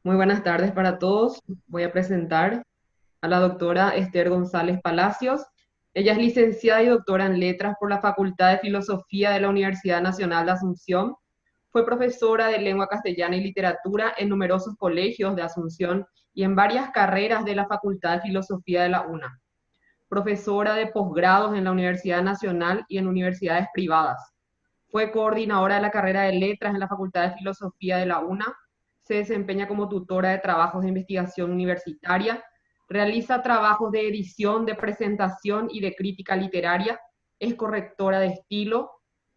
Muy buenas tardes para todos. Voy a presentar a la doctora Esther González Palacios. Ella es licenciada y doctora en letras por la Facultad de Filosofía de la Universidad Nacional de Asunción. Fue profesora de lengua castellana y literatura en numerosos colegios de Asunción y en varias carreras de la Facultad de Filosofía de la UNA. Profesora de posgrados en la Universidad Nacional y en universidades privadas. Fue coordinadora de la carrera de letras en la Facultad de Filosofía de la UNA. Se desempeña como tutora de trabajos de investigación universitaria. Realiza trabajos de edición, de presentación y de crítica literaria. Es correctora de estilo.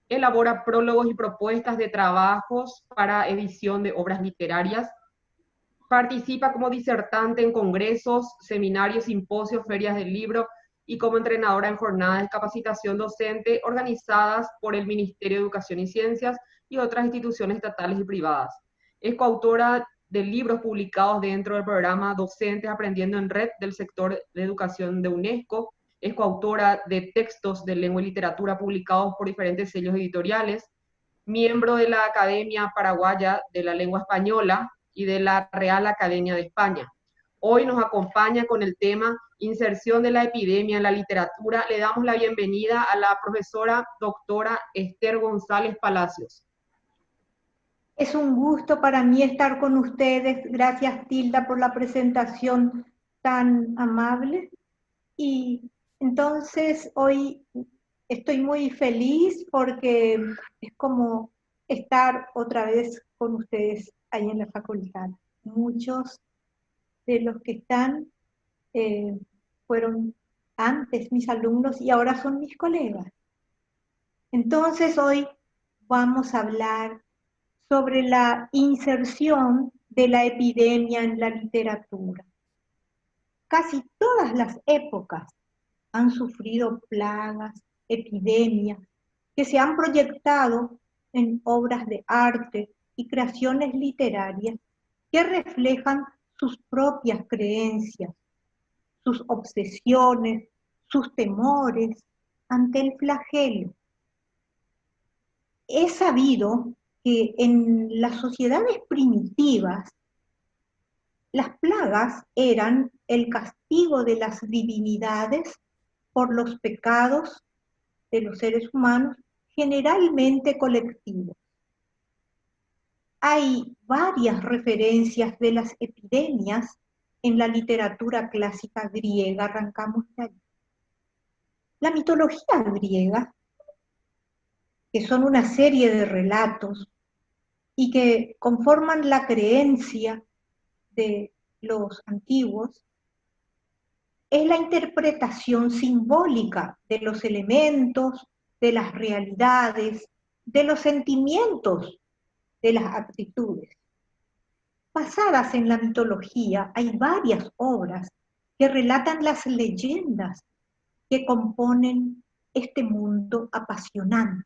Elabora prólogos y propuestas de trabajos para edición de obras literarias. Participa como disertante en congresos, seminarios, simposios, ferias del libro y como entrenadora en jornadas de capacitación docente organizadas por el Ministerio de Educación y Ciencias y otras instituciones estatales y privadas. Es coautora de libros publicados dentro del programa Docentes Aprendiendo en Red del sector de educación de UNESCO. Es coautora de textos de lengua y literatura publicados por diferentes sellos editoriales, miembro de la Academia Paraguaya de la Lengua Española y de la Real Academia de España. Hoy nos acompaña con el tema Inserción de la epidemia en la literatura. Le damos la bienvenida a la profesora doctora Esther González Palacios. Es un gusto para mí estar con ustedes. Gracias, Tilda, por la presentación tan amable. Y entonces hoy estoy muy feliz porque es como estar otra vez con ustedes ahí en la facultad. Muchos de los que están eh, fueron antes mis alumnos y ahora son mis colegas. Entonces hoy vamos a hablar sobre la inserción de la epidemia en la literatura. Casi todas las épocas han sufrido plagas, epidemias, que se han proyectado en obras de arte y creaciones literarias que reflejan sus propias creencias, sus obsesiones, sus temores ante el flagelo. Es sabido que en las sociedades primitivas las plagas eran el castigo de las divinidades por los pecados de los seres humanos, generalmente colectivos. Hay varias referencias de las epidemias en la literatura clásica griega, arrancamos de ahí. La mitología griega, que son una serie de relatos y que conforman la creencia de los antiguos, es la interpretación simbólica de los elementos, de las realidades, de los sentimientos, de las actitudes. Basadas en la mitología, hay varias obras que relatan las leyendas que componen este mundo apasionante,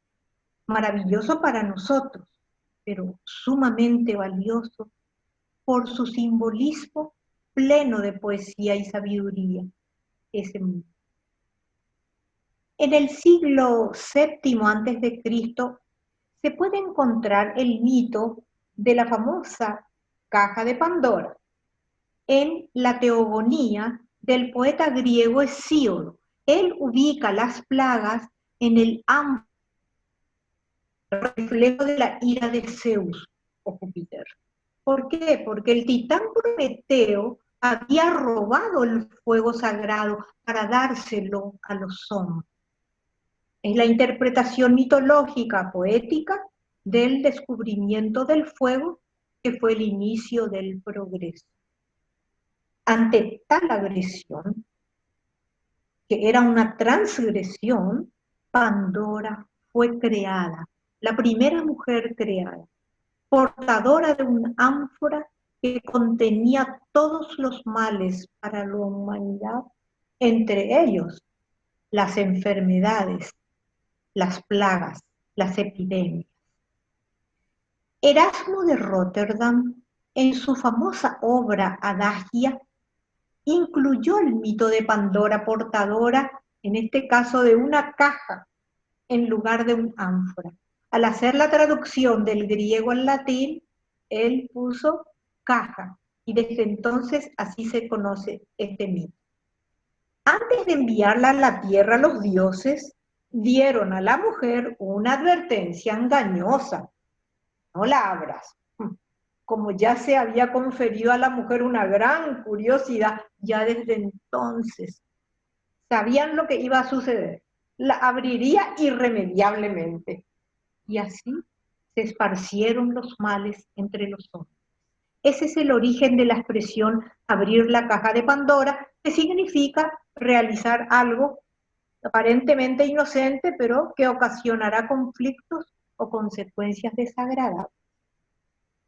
maravilloso para nosotros, pero sumamente valioso por su simbolismo pleno de poesía y sabiduría. Ese mundo. En el siglo VII a.C. se puede encontrar el mito de la famosa caja de Pandora en la Teogonía del poeta griego Hesíodo. Él ubica las plagas en el reflejo de la ira de Zeus o Júpiter. ¿Por qué? Porque el titán Prometeo había robado el fuego sagrado para dárselo a los hombres. Es la interpretación mitológica, poética, del descubrimiento del fuego, que fue el inicio del progreso. Ante tal agresión, que era una transgresión, Pandora fue creada, la primera mujer creada, portadora de un ánfora que contenía todos los males para la humanidad, entre ellos las enfermedades, las plagas, las epidemias. Erasmo de Róterdam, en su famosa obra Adagia, incluyó el mito de Pandora portadora, en este caso de una caja, en lugar de un ánfora. Al hacer la traducción del griego al latín, él puso caja, y desde entonces así se conoce este mito. Antes de enviarla a la tierra, los dioses dieron a la mujer una advertencia engañosa: no la abras. Como ya se había conferido a la mujer una gran curiosidad, ya desde entonces sabían lo que iba a suceder. La abriría irremediablemente. Y así se esparcieron los males entre los hombres. Ese es el origen de la expresión abrir la caja de Pandora, que significa realizar algo aparentemente inocente, pero que ocasionará conflictos o consecuencias desagradables.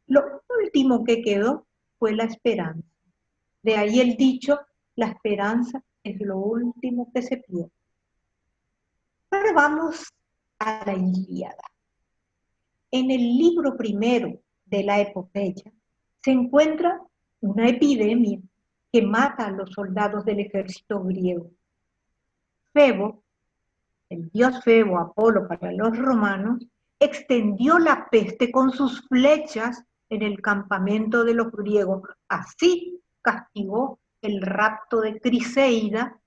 Lo último que quedó fue la esperanza. De ahí el dicho: la esperanza es lo último que se pierde. Ahora vamos a la Ilíada. En el libro primero de la epopeya se encuentra una epidemia que mata a los soldados del ejército griego. Febo, el dios Febo, Apolo para los romanos, extendió la peste con sus flechas en el campamento de los griegos. Así castigó el rapto de Criseida,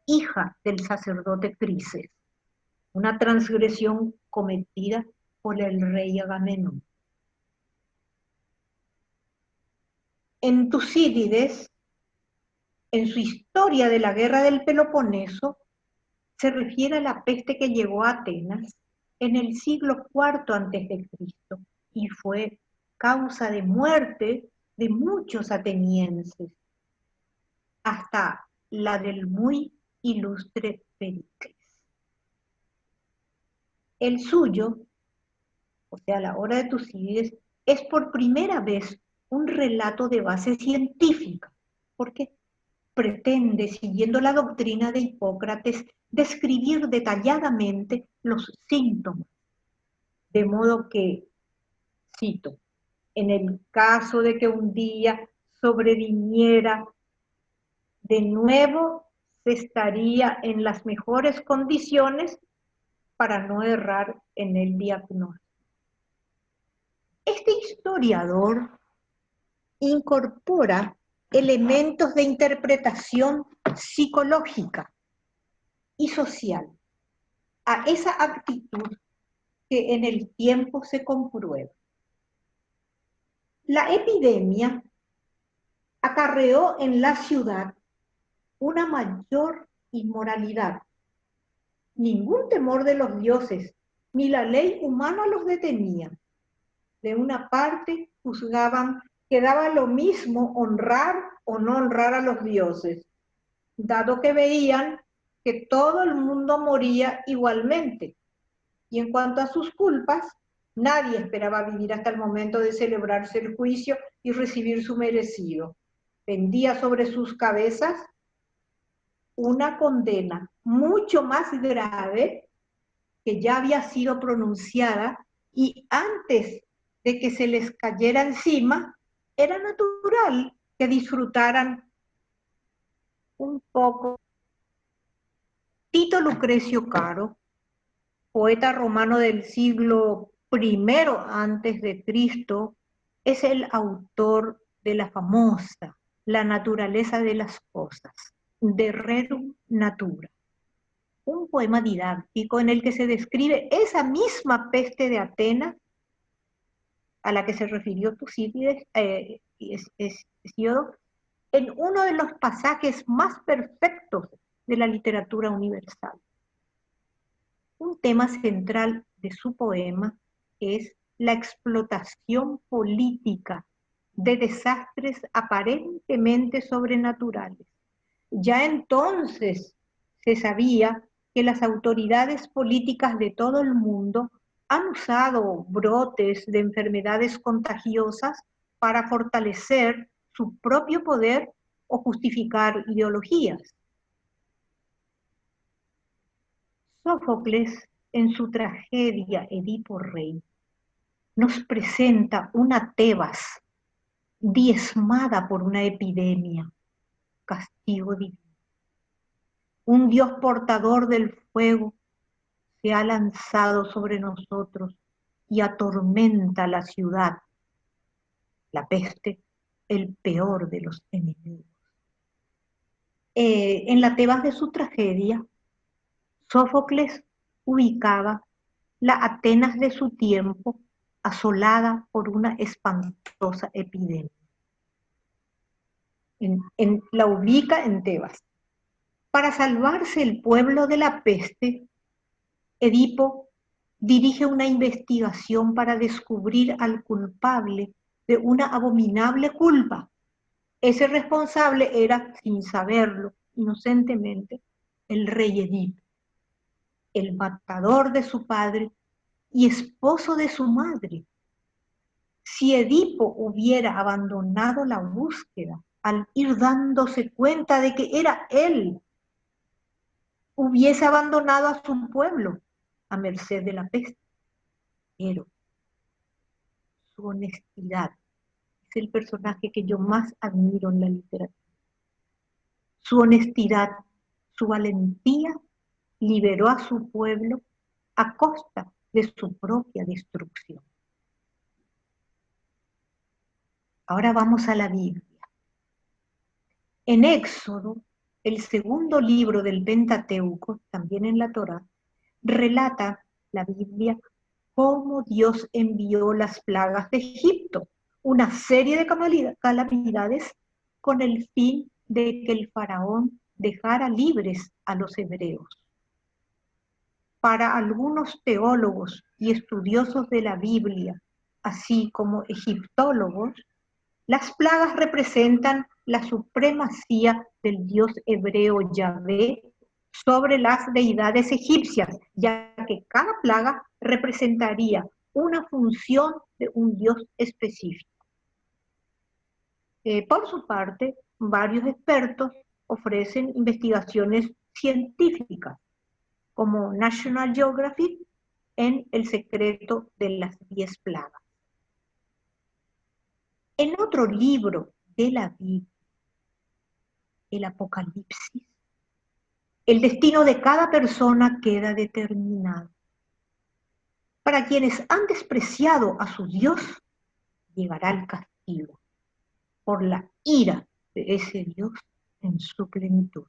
hija del sacerdote Crises, una transgresión cometida por el rey Agamenón. En Tucídides, en su historia de la guerra del Peloponeso, se refiere a la peste que llegó a Atenas en el siglo IV a.C. y fue causa de muerte de muchos atenienses, hasta la del muy ilustre Pericles. El suyo, o sea, la obra de Tucídides, es por primera vez un relato de base científica, porque pretende, siguiendo la doctrina de Hipócrates, describir detalladamente los síntomas, de modo que, cito, en el caso de que un día sobreviniera de nuevo, se estaría en las mejores condiciones para no errar en el diagnóstico. Este historiador incorpora elementos de interpretación psicológica y social a esa actitud que en el tiempo se comprueba. La epidemia acarreó en la ciudad una mayor inmoralidad. Ningún temor de los dioses ni la ley humana los detenía. De una parte juzgaban que daba lo mismo honrar o no honrar a los dioses, dado que veían que todo el mundo moría igualmente. Y en cuanto a sus culpas, nadie esperaba vivir hasta el momento de celebrarse el juicio y recibir su merecido. Pendía sobre sus cabezas una condena mucho más grave que ya había sido pronunciada, y antes de que se les cayera encima, era natural que disfrutaran un poco. Tito Lucrecio Caro, poeta romano del siglo I antes de Cristo, es el autor de la famosa La naturaleza de las cosas, De Rerum Natura, un poema didáctico en el que se describe esa misma peste de Atenas a la que se refirió Tucídides, Hesíodo, en uno de los pasajes más perfectos de la literatura universal. Un tema central de su poema es la explotación política de desastres aparentemente sobrenaturales. Ya entonces se sabía que las autoridades políticas de todo el mundo han usado brotes de enfermedades contagiosas para fortalecer su propio poder o justificar ideologías. Sófocles, en su tragedia Edipo Rey, nos presenta una Tebas diezmada por una epidemia, castigo divino. Un Dios portador del fuego se ha lanzado sobre nosotros y atormenta la ciudad, la peste, el peor de los enemigos. En la Tebas de su tragedia, Sófocles ubicaba la Atenas de su tiempo asolada por una espantosa epidemia. La ubica en Tebas. Para salvarse el pueblo de la peste, Edipo dirige una investigación para descubrir al culpable de una abominable culpa. Ese responsable era, sin saberlo, inocentemente, el rey Edipo, el matador de su padre y esposo de su madre. Si Edipo hubiera abandonado la búsqueda al ir dándose cuenta de que era él, hubiese abandonado a su pueblo a merced de la peste. Pero su honestidad es el personaje que yo más admiro en la literatura. Su honestidad, su valentía liberó a su pueblo a costa de su propia destrucción. Ahora vamos a la Biblia. En Éxodo, el segundo libro del Pentateuco, también en la Torá, relata la Biblia cómo Dios envió las plagas de Egipto, una serie de calamidades con el fin de que el faraón dejara libres a los hebreos. Para algunos teólogos y estudiosos de la Biblia, así como egiptólogos, las plagas representan la supremacía del Dios hebreo Yahvé sobre las deidades egipcias, ya que cada plaga representaría una función de un Dios específico. Por su parte, varios expertos ofrecen investigaciones científicas, como National Geographic en El secreto de las 10 plagas. En otro libro de la Biblia, el Apocalipsis, el destino de cada persona queda determinado. Para quienes han despreciado a su Dios, llegará el castigo por la ira de ese Dios en su plenitud.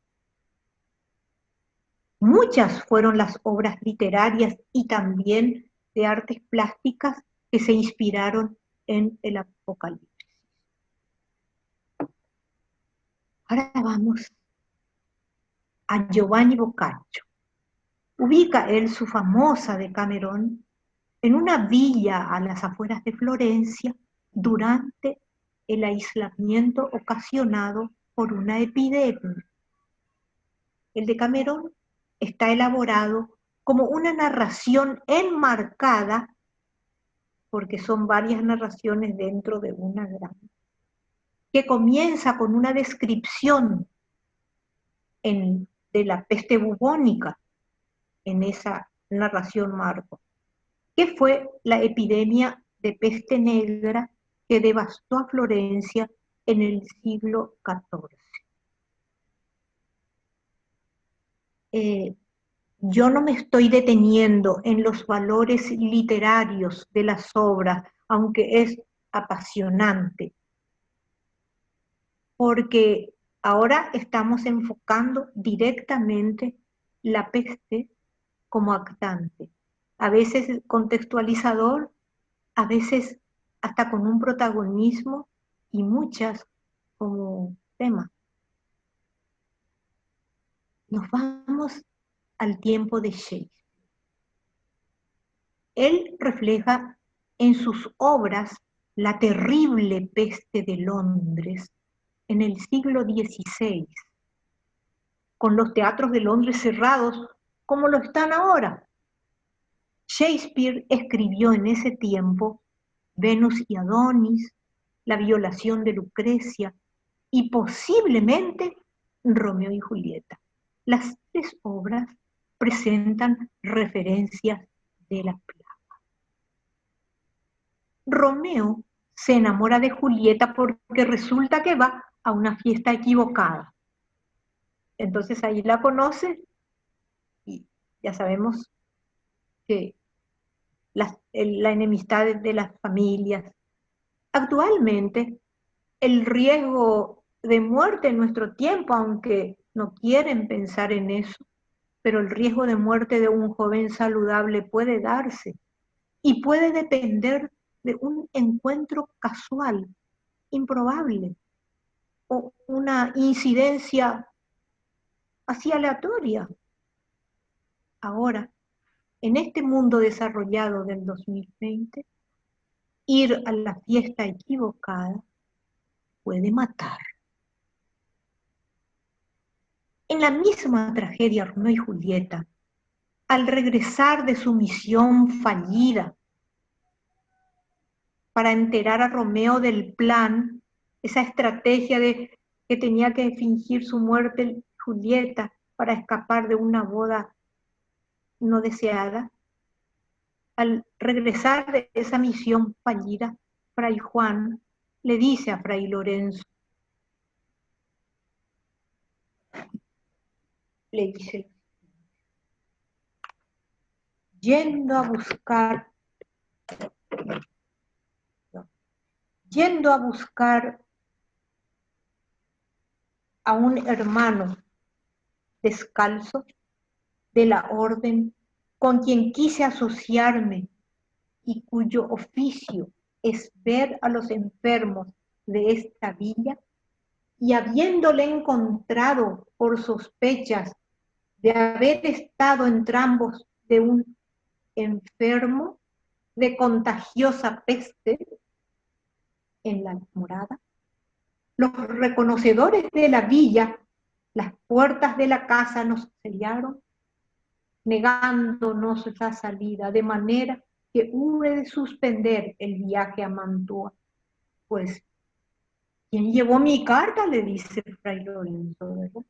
Muchas fueron las obras literarias y también de artes plásticas que se inspiraron en el Apocalipsis. Ahora vamos a Giovanni Boccaccio. Ubica él su famosa Decamerón en una villa a las afueras de Florencia durante el aislamiento ocasionado por una epidemia. El Decamerón está elaborado como una narración enmarcada, porque son varias narraciones dentro de una gran, que comienza con una descripción de la peste bubónica en esa narración marco, que fue la epidemia de peste negra que devastó a Florencia en el siglo XIV. Yo no me estoy deteniendo en los valores literarios de las obras, aunque es apasionante, porque ahora estamos enfocando directamente la peste como actante, a veces contextualizador, a veces hasta con un protagonismo y muchas como tema. Nos vamos al tiempo de Shakespeare. Él refleja en sus obras la terrible peste de Londres en el siglo XVI, con los teatros de Londres cerrados como lo están ahora. Shakespeare escribió en ese tiempo Venus y Adonis, La violación de Lucrecia y posiblemente Romeo y Julieta. Las tres obras presentan referencias de la plaga. Romeo se enamora de Julieta porque resulta que va a una fiesta equivocada. Entonces ahí la conoce y ya sabemos que la enemistad de las familias. Actualmente, el riesgo de muerte en nuestro tiempo, aunque no quieren pensar en eso, pero el riesgo de muerte de un joven saludable puede darse y puede depender de un encuentro casual, improbable, o una incidencia así aleatoria. Ahora, en este mundo desarrollado del 2020, ir a la fiesta equivocada puede matar. En la misma tragedia Romeo y Julieta, al regresar de su misión fallida para enterar a Romeo del plan, esa estrategia de que tenía que fingir su muerte Julieta para escapar de una boda no deseada, al regresar de esa misión fallida, Fray Juan le dice a Fray Lorenzo, le dice, yendo a buscar, yendo a buscar a un hermano descalzo de la orden con quien quise asociarme y cuyo oficio es ver a los enfermos de esta villa, y habiéndole encontrado por sospechas de haber estado entrambos de un enfermo de contagiosa peste en la morada, los reconocedores de la villa, las puertas de la casa nos sellaron, negándonos la salida, de manera que hube de suspender el viaje a Mantua. Pues, ¿quién llevó mi carta?, le dice Fray Lorenzo, ¿verdad?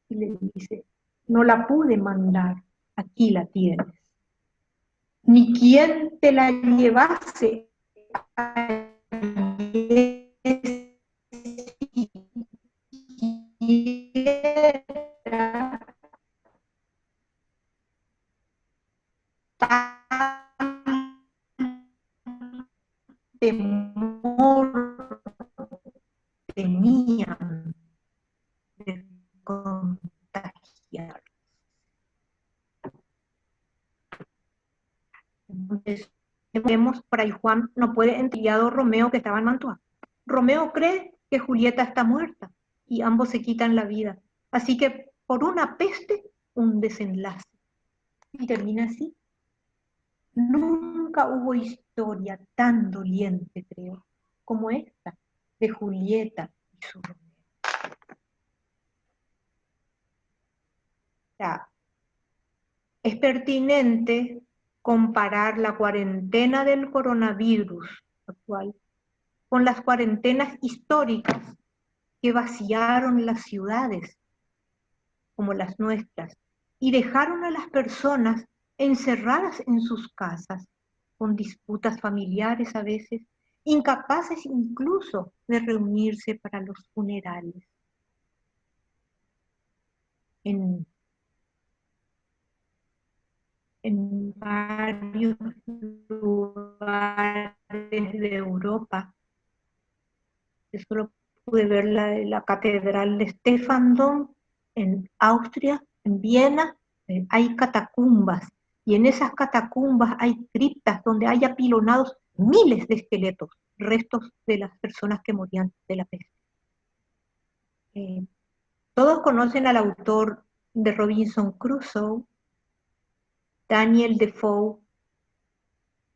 Y le dice, no la pude mandar, aquí la tienes. Ni quién te la llevase temor tenían de contagiar. Entonces, vemos, Fray Juan no puede entregar a Romeo que estaba en Mantua. Romeo cree que Julieta está muerta y ambos se quitan la vida. Así que por una peste, un desenlace. Y termina así. Nunca hubo historia tan doliente, creo, como esta de Julieta y su Romeo. O sea, es pertinente comparar la cuarentena del coronavirus actual con las cuarentenas históricas que vaciaron las ciudades, como las nuestras, y dejaron a las personas encerradas en sus casas, con disputas familiares a veces, incapaces incluso de reunirse para los funerales. En varios lugares de Europa, eso lo pude ver la catedral de Stefandom en Austria, en Viena, hay catacumbas, y en esas catacumbas hay criptas donde hay apilonados miles de esqueletos, restos de las personas que morían de la peste. Todos conocen al autor de Robinson Crusoe, Daniel Defoe,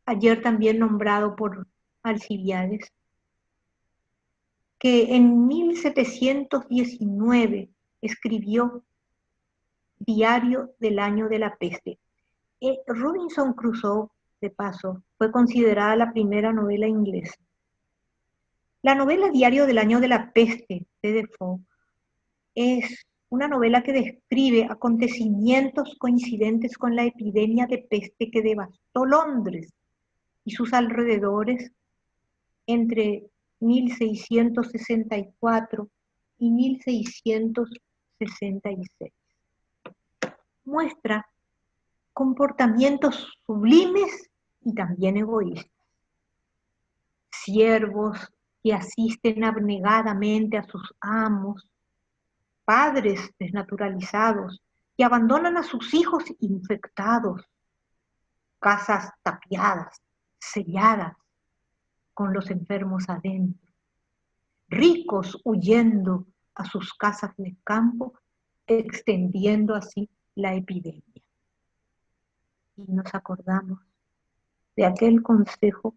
ayer también nombrado por Alcibiades, que en 1719 escribió Diario del año de la peste. Robinson Crusoe, de paso, fue considerada la primera novela inglesa. La novela Diario del año de la peste de Defoe es una novela que describe acontecimientos coincidentes con la epidemia de peste que devastó Londres y sus alrededores entre 1664 y 1666. Muestra comportamientos sublimes y también egoístas. Siervos que asisten abnegadamente a sus amos, padres desnaturalizados que abandonan a sus hijos infectados, casas tapiadas, selladas, con los enfermos adentro, ricos huyendo a sus casas de campo, extendiendo así la epidemia. Y nos acordamos de aquel consejo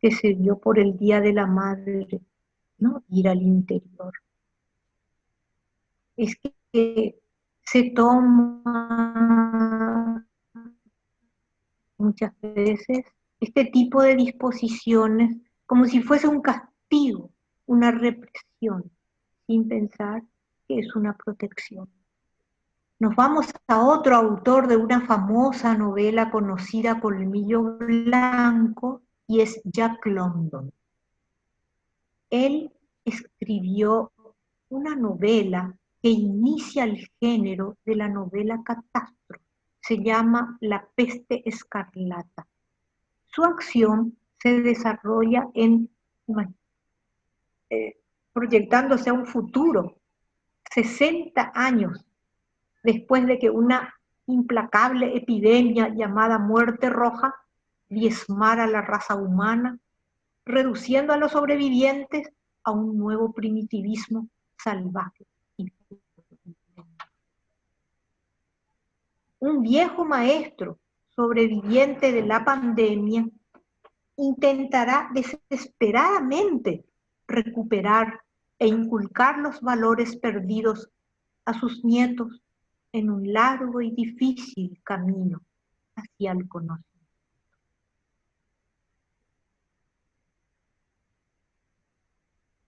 que se dio por el Día de la Madre, no ir al interior. Es que se toma muchas veces este tipo de disposiciones como si fuese un castigo, una represión, sin pensar que es una protección. Nos vamos a otro autor de una famosa novela conocida, Colmillo Blanco, y es Jack London. Él escribió una novela que inicia el género de la novela catástrofe. Se llama La peste escarlata. Su acción se desarrolla proyectándose a un futuro, 60 años después de que una implacable epidemia llamada muerte roja diezmara a la raza humana, reduciendo a los sobrevivientes a un nuevo primitivismo salvaje. Un viejo maestro sobreviviente de la pandemia intentará desesperadamente recuperar e inculcar los valores perdidos a sus nietos en un largo y difícil camino hacia el conocimiento.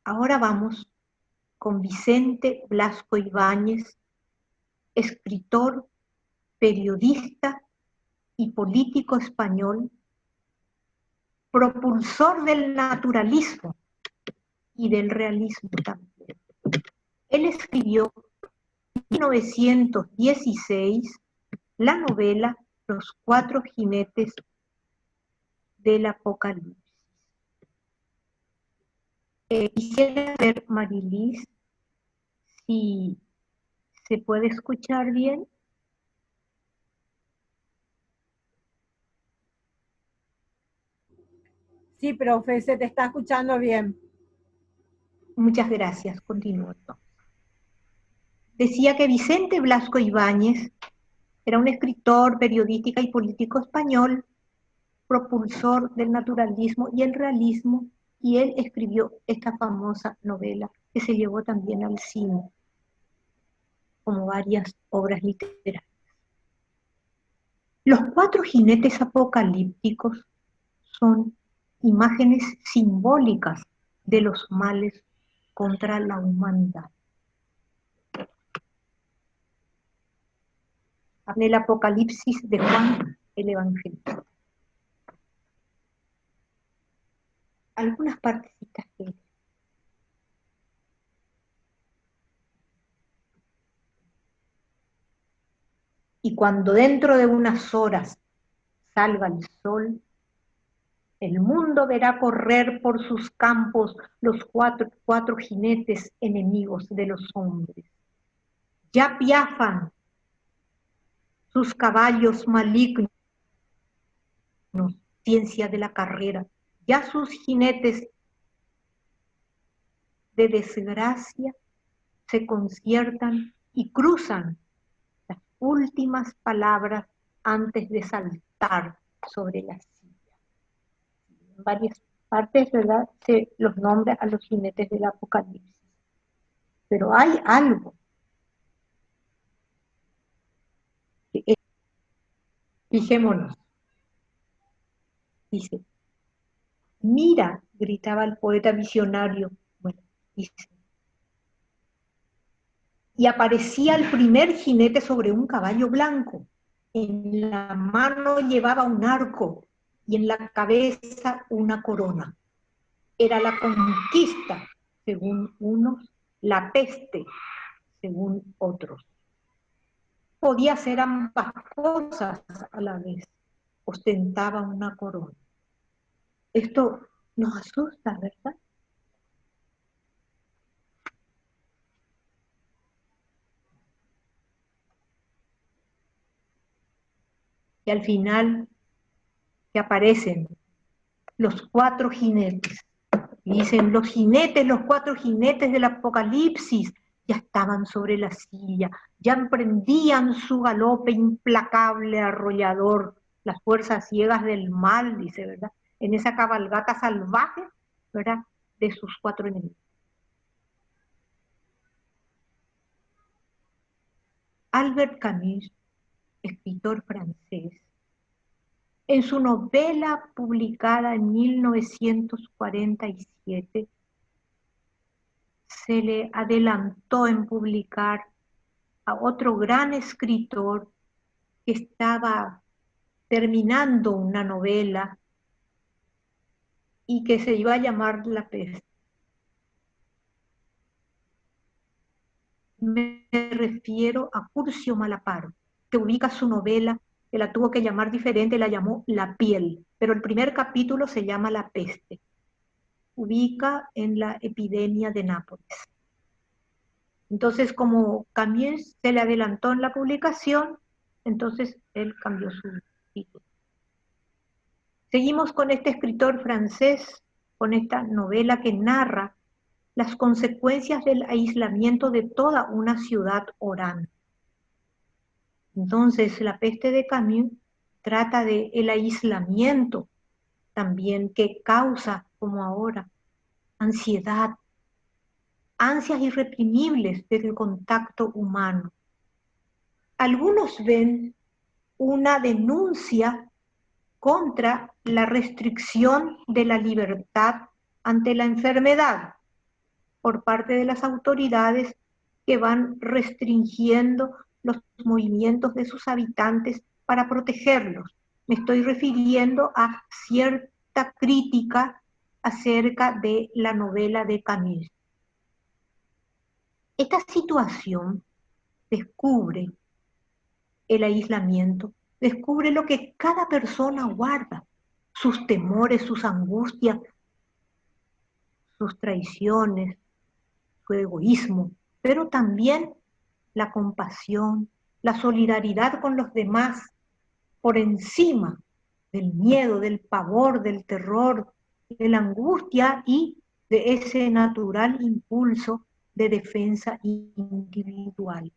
Ahora vamos con Vicente Blasco Ibáñez, escritor, periodista y político español, propulsor del naturalismo y del realismo también. Él escribió en 1916 la novela Los cuatro jinetes del Apocalipsis. Quisiera ver, Marilis, si se puede escuchar bien. Sí, profe, se te está escuchando bien. Muchas gracias, continúo. Decía que Vicente Blasco Ibáñez era un escritor, periodista y político español, propulsor del naturalismo y el realismo, y él escribió esta famosa novela que se llevó también al cine, como varias obras literarias. Los cuatro jinetes apocalípticos son imágenes simbólicas de los males contra la humanidad. En el Apocalipsis de Juan el Evangelista. Algunas partecitas de él. Y cuando dentro de unas horas salga el sol, el mundo verá correr por sus campos los cuatro jinetes enemigos de los hombres. Ya piafan sus caballos malignos, ciencia de la carrera, ya sus jinetes de desgracia se conciertan y cruzan las últimas palabras antes de saltar sobre la silla. En varias partes, ¿verdad?, se los nombra a los jinetes del Apocalipsis. Pero hay algo que es, fijémonos. Dice, mira, gritaba el poeta visionario. Bueno, dice, y aparecía el primer jinete sobre un caballo blanco. En la mano llevaba un arco y en la cabeza una corona. Era la conquista, según unos, la peste, según otros. Podía ser ambas cosas a la vez. Ostentaba una corona. Esto nos asusta, ¿verdad? y al final que aparecen los 4 jinetes. Y dicen, los 4 jinetes del Apocalipsis ya estaban sobre la silla, ya emprendían su galope implacable, arrollador, las fuerzas ciegas del mal, dice, ¿verdad? En esa cabalgata salvaje, ¿verdad? De sus 4 enemigos. Albert Camus, escritor francés, en su novela publicada en 1947, se le adelantó en publicar a otro gran escritor que estaba terminando una novela y que se iba a llamar La Peste. Me refiero a Curcio Malaparte, que ubica su novela, que la tuvo que llamar diferente, la llamó La Piel, pero el primer capítulo se llama La Peste. Ubica en la epidemia de Nápoles. Entonces, como Camus se le adelantó en la publicación, entonces él cambió su título. Seguimos con este escritor francés, con esta novela que narra las consecuencias del aislamiento de toda una ciudad orante. Entonces, La Peste de Camus trata del aislamiento también que causa, como ahora, ansiedad, ansias irreprimibles del contacto humano. Algunos ven una denuncia contra la restricción de la libertad ante la enfermedad por parte de las autoridades que van restringiendo los movimientos de sus habitantes para protegerlos. Me estoy refiriendo a cierta crítica acerca de la novela de Camus. Esta situación descubre el aislamiento, descubre lo que cada persona guarda, sus temores, sus angustias, sus traiciones, su egoísmo, pero también la compasión, la solidaridad con los demás, por encima del miedo, del pavor, del terror, de la angustia y de ese natural impulso de defensa individual.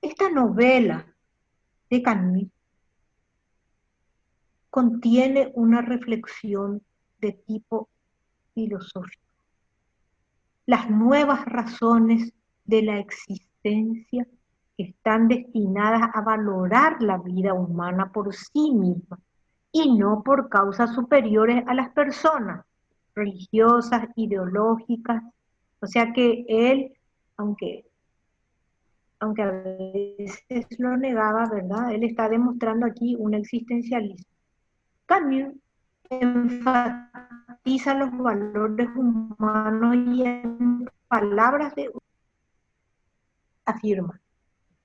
Esta novela de Camus contiene una reflexión de tipo filosófico. Las nuevas razones de la existencia que están destinadas a valorar la vida humana por sí misma y no por causas superiores a las personas, religiosas, ideológicas. O sea que él, aunque a veces lo negaba, ¿verdad? Él está demostrando aquí un existencialismo. Camus enfatiza los valores humanos y en palabras de afirma.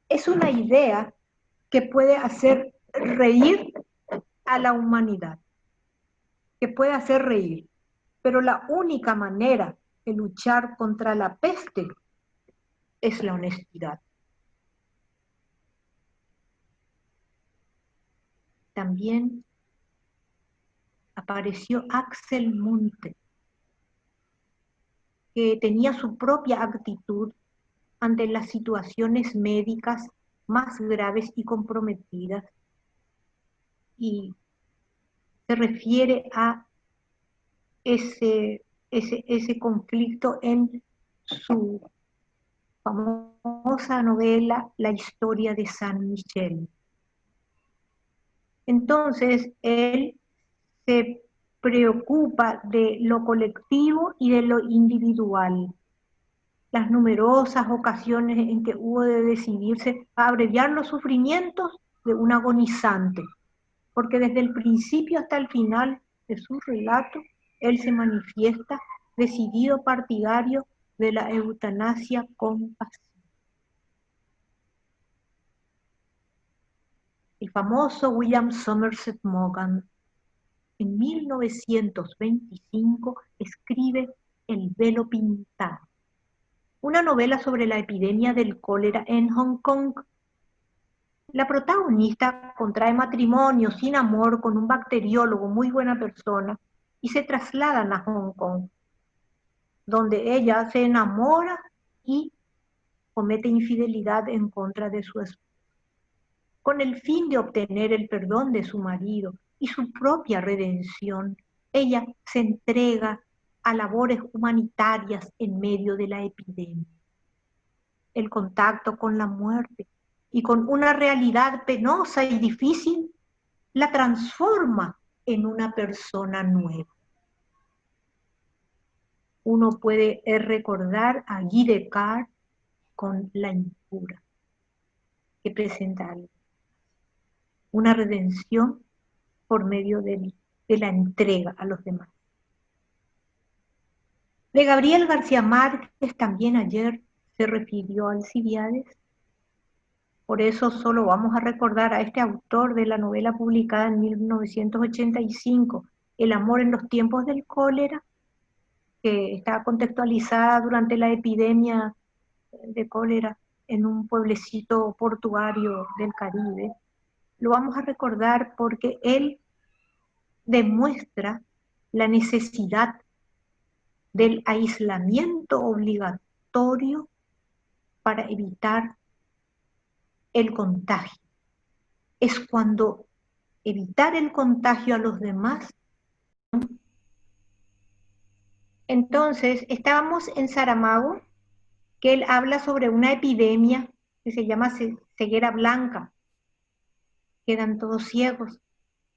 Es una idea que puede hacer reír a la humanidad, que puede hacer reír, pero la única manera de luchar contra la peste es la honestidad. También apareció Axel Munthe, que tenía su propia actitud ante las situaciones médicas más graves y comprometidas, y se refiere a ese conflicto en su famosa novela La historia de San Michel. Entonces, él se preocupa de lo colectivo y de lo individual. Las numerosas ocasiones en que hubo de decidirse a abreviar los sufrimientos de un agonizante, porque desde el principio hasta el final de su relato, él se manifiesta decidido partidario de la eutanasia compasiva. El famoso William Somerset Maugham, en 1925, escribe El velo pintado, una novela sobre la epidemia del cólera en Hong Kong. La protagonista contrae matrimonio sin amor con un bacteriólogo muy buena persona y se trasladan a Hong Kong, donde ella se enamora y comete infidelidad en contra de su esposo, con el fin de obtener el perdón de su marido y su propia redención. Ella se entrega a labores humanitarias en medio de la epidemia. El contacto con la muerte y con una realidad penosa y difícil la transforma en una persona nueva. Uno puede recordar a Guy Descartes con La impura, que presenta una redención por medio de la entrega a los demás. De Gabriel García Márquez también ayer se refirió a Alcibíades. Por eso solo vamos a recordar a este autor de la novela publicada en 1985, El amor en los tiempos del cólera, que está contextualizada durante la epidemia de cólera en un pueblecito portuario del Caribe. Lo vamos a recordar porque él demuestra la necesidad del aislamiento obligatorio para evitar el contagio. Es cuando evitar el contagio a los demás. Entonces, estábamos en Saramago, que él habla sobre una epidemia que se llama ceguera blanca. Quedan todos ciegos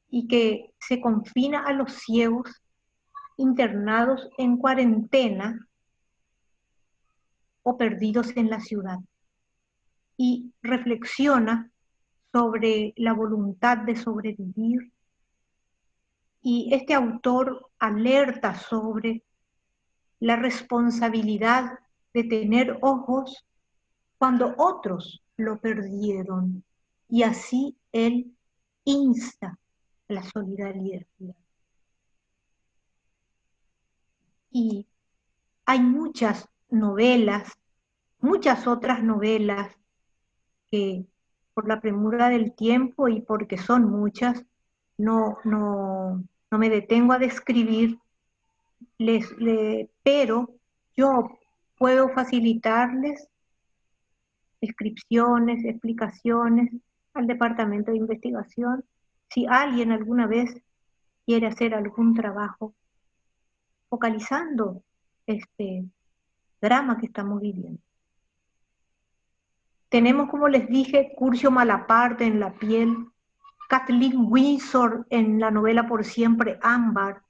y que se confina a los ciegos internados en cuarentena o perdidos en la ciudad. Y reflexiona sobre la voluntad de sobrevivir. Y este autor alerta sobre la responsabilidad de tener ojos cuando otros lo perdieron. Y así él insta la solidaridad. Y hay muchas novelas, muchas otras novelas que por la premura del tiempo y porque son muchas, no me detengo a describir, pero yo puedo facilitarles descripciones, explicaciones al departamento de investigación, si alguien alguna vez quiere hacer algún trabajo focalizando este drama que estamos viviendo. Tenemos, como les dije, Curcio Malaparte en La piel, Kathleen Winsor en la novela Por siempre Ámbar,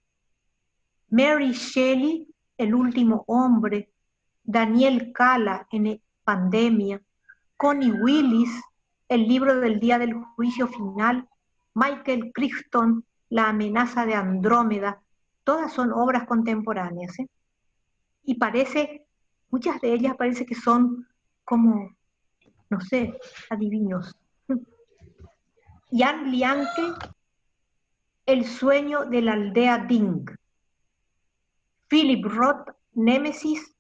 Mary Shelley, El último hombre, Daniel Cala en Pandemia, Connie Willis, El libro del día del juicio final, Michael Crichton, La amenaza de Andrómeda, todas son obras contemporáneas, ¿eh? Y muchas de ellas parece que son como, no sé, adivinos. Jan Lianke, El sueño de la aldea Ding. Philip Roth, Némesis.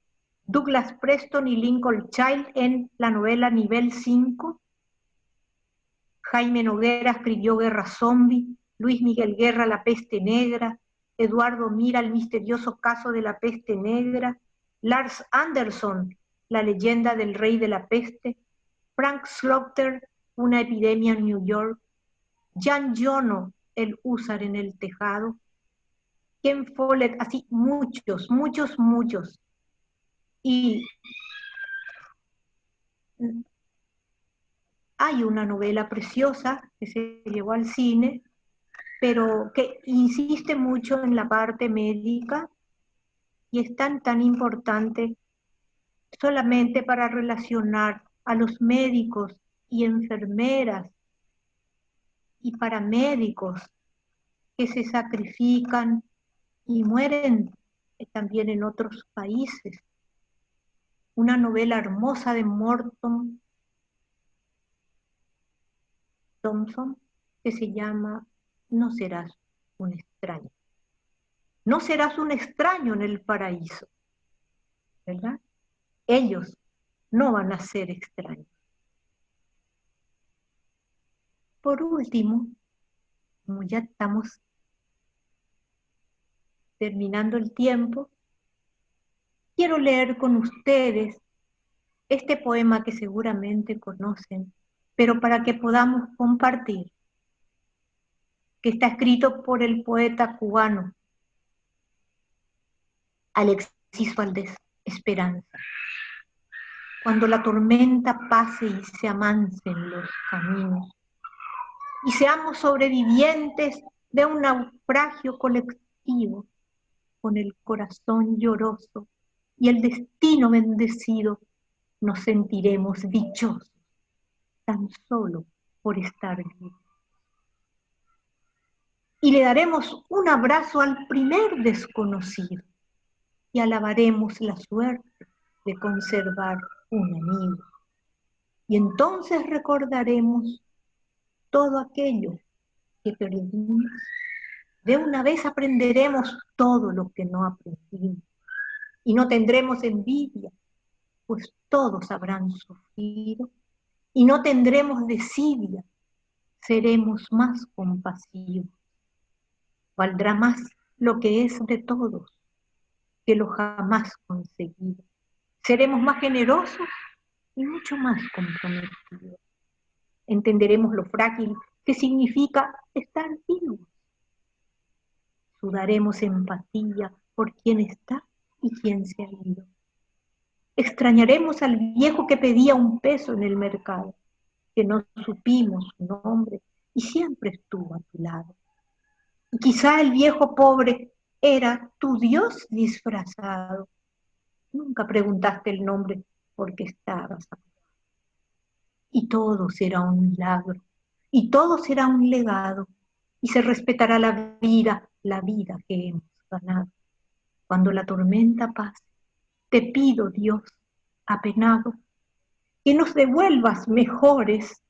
Douglas Preston y Lincoln Child en la novela Nivel 5. Jaime Noguera escribió Guerra Zombie. Luis Miguel Guerra, La peste negra. Eduardo Mira, El misterioso caso de la peste negra. Lars Anderson, La leyenda del rey de la peste. Frank Slaughter, Una epidemia en New York. Jan Jono, El húsar en el tejado. Ken Follett, así muchos, muchos, muchos. Y hay una novela preciosa que se llevó al cine, pero que insiste mucho en la parte médica y es tan importante solamente para relacionar a los médicos y enfermeras y paramédicos que se sacrifican y mueren también en otros países. Una novela hermosa de Morton Thompson que se llama No serás un extraño. No serás un extraño en el paraíso, ¿verdad? Ellos no van a ser extraños. Por último, como ya estamos terminando el tiempo, quiero leer con ustedes este poema que seguramente conocen, pero para que podamos compartir, que está escrito por el poeta cubano Alexis Valdés Esperanza. Cuando la tormenta pase y se amansen los caminos, y seamos sobrevivientes de un naufragio colectivo, con el corazón lloroso y el destino bendecido, nos sentiremos dichosos, tan solo por estar vivos. Y le daremos un abrazo al primer desconocido y alabaremos la suerte de conservar un amigo. Y entonces recordaremos todo aquello que perdimos. De una vez aprenderemos todo lo que no aprendimos. Y no tendremos envidia, pues todos habrán sufrido. Y no tendremos desidia, seremos más compasivos. Valdrá más lo que es de todos que lo jamás conseguido. Seremos más generosos y mucho más comprometidos. Entenderemos lo frágil que significa estar vivos. Sudaremos empatía por quien está y quien se ha ido. Extrañaremos al viejo que pedía un peso en el mercado, que no supimos su nombre y siempre estuvo a tu lado. Y quizá el viejo pobre era tu Dios disfrazado. Nunca preguntaste el nombre porque estabas acá. Y todo será un milagro, y todo será un legado, y se respetará la vida que hemos ganado. Cuando la tormenta pase, te pido, Dios, apenado, que nos devuelvas mejores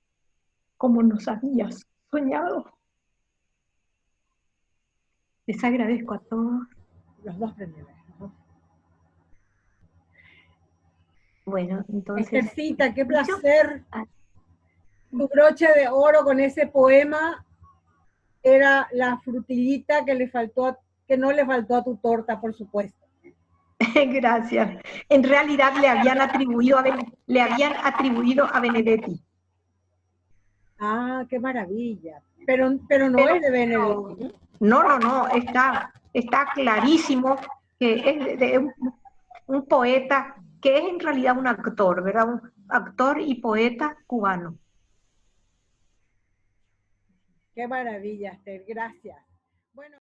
como nos habías soñado. Les agradezco a todos. Los dos primeros, ¿no? Bueno, entonces... Esthercita, qué placer. Tu broche de oro con ese poema era la frutillita que no le faltó a tu torta, por supuesto. Gracias. En realidad le habían atribuido a Benedetti. Ah, qué maravilla. Pero no es de Benedetti. No, está clarísimo que es de un poeta que es en realidad un actor, ¿verdad? Un actor y poeta cubano. Qué maravilla, Esther, gracias. Bueno.